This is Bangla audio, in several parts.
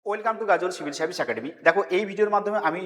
Welcome to Gajal civil service academy. দেখো, এই ভিডিওর মাধ্যমে আমি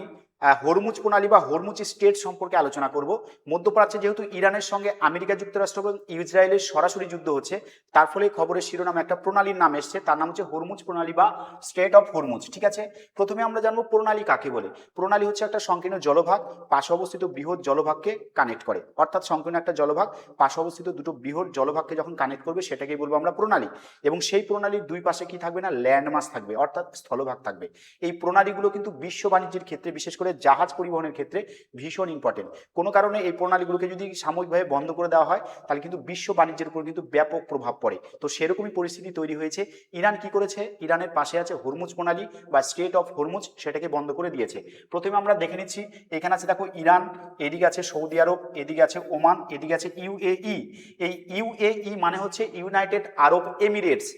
হরমুজ প্রণালী বা হরমুজ স্টেট সম্পর্কে আলোচনা করব। মধ্যপ্রাচ্যে যেহেতু ইরানের সঙ্গে আমেরিকা যুক্তরাষ্ট্র এবং ইসরায়েলের সরাসরি যুদ্ধ হচ্ছে, তার ফলে খবরের শিরোনামে একটা প্রণালীর নাম এসছে, তার নাম হচ্ছে হরমুজ প্রণালী বা স্টেট অফ হরমুজ। ঠিক আছে, প্রথমে আমরা জানবো প্রণালী কাকে বলে। প্রণালী হচ্ছে একটা সংকীর্ণ জলভাগ পাশে অবস্থিত বৃহৎ জলভাগকে কানেক্ট করে, অর্থাৎ সংকীর্ণ একটা জলভাগ পাশে অবস্থিত দুটো বৃহৎ জলভাগকে যখন কানেক্ট করবে সেটাকেই বলবো আমরা প্রণালী। এবং সেই প্রণালীর দুই পাশে কি থাকবে না, ল্যান্ডমাস থাকবে, অর্থাৎ স্থলভাগ থাকবে। এই প্রণালীগুলো কিন্তু বিশ্ব বাণিজ্যের ক্ষেত্রে, বিশেষ করে জাহাজ পরিবহনের ক্ষেত্রে ভীষণ ইম্পর্টেন্ট। কোনো কারণে এই প্রণালীগুলোকে যদি সাময়িকভাবে বন্ধ করে দেওয়া হয়, তাহলে কিন্তু বিশ্ব বাণিজ্যের উপর কিন্তু ব্যাপক প্রভাব পড়ে। তো সেরকমই পরিস্থিতি তৈরি হয়েছে। ইরান কি করেছে, ইরানের পাশে আছে হরমুজ প্রণালী বা স্টেট অফ হরমুজ, সেটাকে বন্ধ করে দিয়েছে। প্রথমে আমরা দেখে নিচ্ছি, এখানে আছে দেখো ইরান, এদিকে আছে সৌদি আরব, এদিকে আছে ওমান, এদিকে আছে ইউএই। এই ইউএই মানে হচ্ছে ইউনাইটেড আরব এমিরেটস,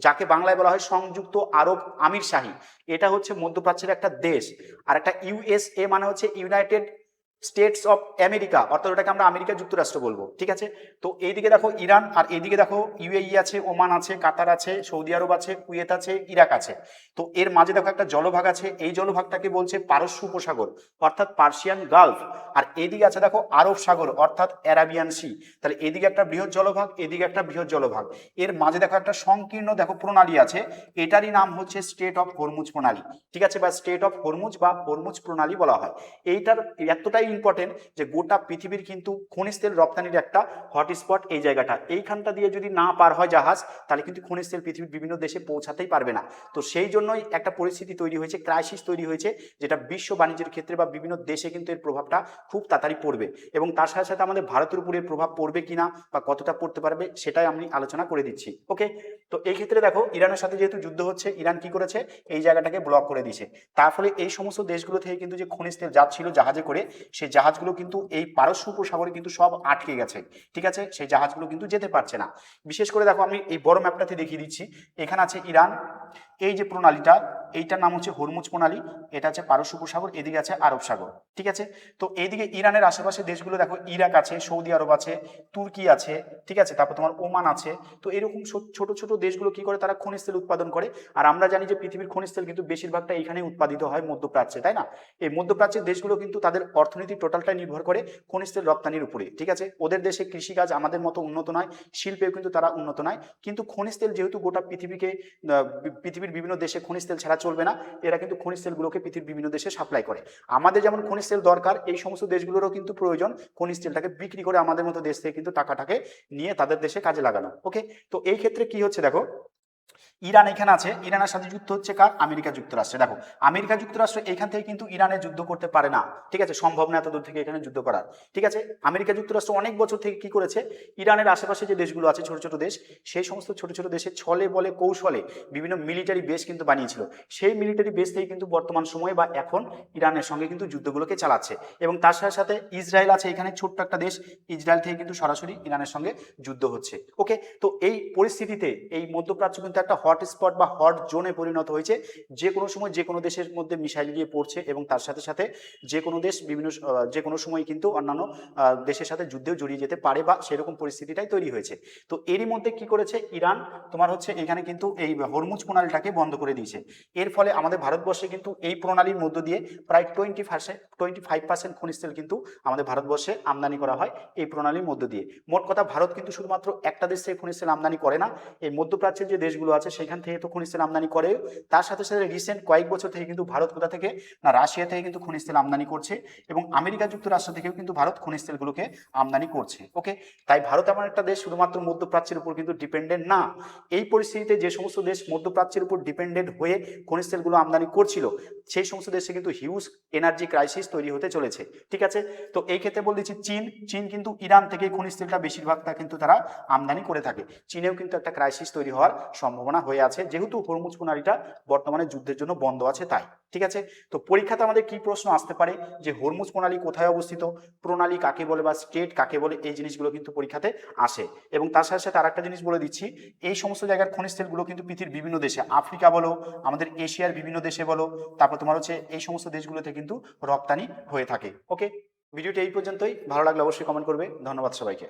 যাকে বাংলায় বলা হয় সংযুক্ত আরব আমির শাহী। এটা হচ্ছে মধ্যপ্রাচ্যের একটা দেশ। আর একটা ইউএসএ মানে হচ্ছে ইউনাইটেড স্টেটস অফ আমেরিকা, অর্থাৎ ওটাকে আমরা আমেরিকা যুক্তরাষ্ট্র বলবো। ঠিক আছে, তো এইদিকে দেখো ইরান, আর এইদিকে দেখো ইউএই আছে, ওমান আছে, কাতার আছে, সৌদি আরব আছে, কুয়েত আছে, ইরাক আছে। তো এর মাঝে দেখো একটা জলভাগ আছে, এই জলভাগটাকে বলছে পারস্য উপসাগর, অর্থাৎ পার্সিয়ান গালফ। আর এদিকে আছে দেখো আরব সাগর, অর্থাৎ অ্যারাবিয়ান সি। তাহলে এদিকে একটা বৃহৎ জলভাগ, এদিকে একটা বৃহৎ জলভাগ, এর মাঝে দেখো একটা সংকীর্ণ দেখো প্রণালী আছে, এটারই নাম হচ্ছে স্টেট অফ হরমুজ প্রণালী। ঠিক আছে, বা স্টেট অফ হরমুজ বা হরমুজ প্রণালী বলা হয়। এইটার এতটাই ইম্পর্টেন্ট যে গোটা পৃথিবীর কিন্তু খনিজ তেল রপ্তানির একটা হটস্পট এই জায়গাটা। এইখানটা দিয়ে যদি না পার হয় জাহাজ, তাহলে কিন্তু খনিজ তেল পৃথিবীর বিভিন্ন দেশে পৌঁছাতেই পারবে না। তো সেই জন্যই একটা পরিস্থিতি তৈরি হয়েছে, ক্রাইসিস তৈরি হয়েছে, যেটা বিশ্ব বাণিজ্যের ক্ষেত্রে বা বিভিন্ন দেশে কিন্তু এর প্রভাবটা খুব তাড়াতাড়ি পড়বে। এবং তার সাথে সাথে আমাদের ভারতের উপরে প্রভাব পড়বে কিনা বা কতটা পড়তে পারবে, সেটাই আমি আলোচনা করে দিচ্ছি। ওকে, তো এই ক্ষেত্রে দেখো ইরানের সাথে যেহেতু যুদ্ধ হচ্ছে, ইরান কি করেছে, এই জায়গাটাকে ব্লক করে দিয়েছে। তার ফলে এই সমস্ত দেশগুলো থেকে কিন্তু যে খনিজ তেল যাচ্ছিল জাহাজে করে, সেই জাহাজগুলো কিন্তু এই পারস্য উপসাগরে কিন্তু সব আটকে গেছে। ঠিক আছে, সেই জাহাজগুলো কিন্তু যেতে পারছে না। বিশেষ করে দেখো, আমি এই বড় ম্যাপটাতে দেখিয়ে দিচ্ছি। এখানে আছে ইরান, এই যে প্রণালীটা, এইটার নাম হচ্ছে হরমুজ প্রণালী। এটা আছে পারস্য উপসাগর, এদিকে আছে আরব সাগর। ঠিক আছে, তো এইদিকে ইরানের আশেপাশে দেশগুলো দেখো, ইরাক আছে, সৌদি আরব আছে, তুর্কি আছে, ঠিক আছে, তারপর তোমার ওমান আছে। তো এরকম ছোট ছোট দেশগুলো কি করে, তারা খনিজ তেল উৎপাদন করে। আর আমরা জানি যে পৃথিবীর খনিজ তেল কিন্তু বেশিরভাগটা এখানেই উৎপাদিত হয়, মধ্যপ্রাচ্যে, তাই না? এই মধ্যপ্রাচ্যের দেশগুলো কিন্তু তাদের অর্থনীতি টোটালটাই নির্ভর করে খনিজ তেল রপ্তানির উপরে। ঠিক আছে, ওদের দেশে কৃষিকাজ আমাদের মতো উন্নত নয়, শিল্পেও কিন্তু তারা উন্নত নয়, কিন্তু খনিজ তেল যেহেতু গোটা পৃথিবীকে পৃথিবীর বিভিন্ন দেশে খনিজ তেল ছাড়া চলবে না, এরা কিন্তু খনিজ তেলগুলোকে পৃথিবীর বিভিন্ন দেশে সাপ্লাই করে। আমাদের যেমন খনিজ তেল দরকার, এই সমস্ত দেশগুলোরও কিন্তু প্রয়োজন খনিজ তেলটাকে বিক্রি করে আমাদের মতো দেশ থেকে কিন্তু টাকাটাকে নিয়ে তাদের দেশে কাজে লাগানো। ওকে, তো এই ক্ষেত্রে কি হচ্ছে দেখো, ইরান এখানে আছে, ইরানের সাথে যুদ্ধ হচ্ছে কার, আমেরিকা যুক্তরাষ্ট্রে। দেখো, আমেরিকা যুক্তরাষ্ট্র এখান থেকে কিন্তু ইরানে যুদ্ধ করতে পারে না। ঠিক আছে, সম্ভব না এত দূর থেকে এখানে যুদ্ধ করার। ঠিক আছে, আমেরিকা যুক্তরাষ্ট্র অনেক বছর থেকে কি করেছে, ইরানের আশেপাশে যে দেশগুলো আছে ছোট ছোট দেশ, সেই সমস্ত ছোট ছোট দেশে ছলে বলে কৌশলে বিভিন্ন মিলিটারি বেস কিন্তু বানিয়েছিল। সেই মিলিটারি বেস থেকে কিন্তু বর্তমান সময়ে বা এখন ইরানের সঙ্গে কিন্তু যুদ্ধগুলোকে চালাচ্ছে। এবং তার সাথে সাথে ইসরায়েল আছে এখানে, ছোট্ট একটা দেশ, ইসরায়েল থেকে কিন্তু সরাসরি ইরানের সঙ্গে যুদ্ধ হচ্ছে। ওকে, তো এই পরিস্থিতিতে এই মধ্যপ্রাচ্য কিন্তু একটা হটস্পট বা হট জোনে পরিণত হয়েছে। যে কোনো সময় যে কোনো দেশের মধ্যে মিসাইল গিয়ে পড়ছে, এবং তার সাথে সাথে যে কোনো দেশ বিভিন্ন যে কোনো সময় কিন্তু অন্যান্য দেশের সাথে যুদ্ধেও জড়িয়ে যেতে পারে, বা সেরকম পরিস্থিতিটাই তৈরি হয়েছে। তো এরই মধ্যে কি করেছে ইরান, তোমার হচ্ছে এখানে কিন্তু এই হরমুজ প্রণালীটাকে বন্ধ করে দিয়েছে। এর ফলে আমাদের ভারতবর্ষে কিন্তু এই প্রণালীর মধ্য দিয়ে প্রায় 25% খনিজ তেল কিন্তু আমাদের ভারতবর্ষে আমদানি করা হয় এই প্রণালীর মধ্য দিয়ে। মোট কথা, ভারত কিন্তু শুধুমাত্র একটা দেশ থেকে খনিজ তেল আমদানি করে না, এই মধ্যপ্রাচ্যের যে দেশগুলো আছে সেখান থেকে তো খনিজ তেল আমদানি করে। তার সাথে সাথে রিসেন্ট কয়েক বছর থেকে কিন্তু ভারত কোথা থেকে না, রাশিয়া থেকে কিন্তু খনিজ তেল আমদানি করছে, এবং আমেরিকা যুক্তরাষ্ট্র থেকেও কিন্তু ভারত খনিজ তেলগুলোকে আমদানি করছে। ওকে, তাই ভারত এমন একটা দেশ শুধুমাত্র মধ্যপ্রাচ্যের উপর কিন্তু ডিপেন্ডেন্ট না। এই পরিস্থিতিতে যে সমস্ত দেশ মধ্যপ্রাচ্যের উপর ডিপেন্ডেন্ট হয়ে খনিজ তেলগুলো আমদানি করছিল, সেই সমস্ত দেশে কিন্তু হিউজ এনার্জি ক্রাইসিস তৈরি হতে চলেছে। ঠিক আছে, তো এই ক্ষেত্রে বলে দিচ্ছি, চীন কিন্তু ইরান থেকে খনিজ তেলটা বেশিরভাগটা কিন্তু তারা আমদানি করে থাকে। চীনেও কিন্তু একটা ক্রাইসিস তৈরি হওয়ার সম্ভাবনা হয়ে আছে, যেহেতু হরমুজ প্রণালীটা বর্তমানে যুদ্ধের জন্য বন্ধ আছে তাই। ঠিক আছে, তো পরীক্ষাতে আমাদের কি প্রশ্ন আসতে পারে, যে হরমুজ প্রণালী কোথায় অবস্থিত, প্রণালী কাকে বলে বা স্টেট কাকে বলে, এই জিনিসগুলো কিন্তু পরীক্ষাতে আসে। এবং তার সাথে সাথে আরেকটা জিনিস বলে দিচ্ছি, এই সমস্ত জায়গার খনিজ তেলগুলো কিন্তু পৃথিবীর বিভিন্ন দেশে, আফ্রিকা বলো, আমাদের এশিয়ার বিভিন্ন দেশে বলো, তারপর তোমার হচ্ছে এই সমস্ত দেশগুলোতে কিন্তু রপ্তানি হয়ে থাকে। ওকে, ভিডিওটি এই পর্যন্তই। ভালো লাগলে অবশ্যই কমেন্ট করবে। ধন্যবাদ সবাইকে।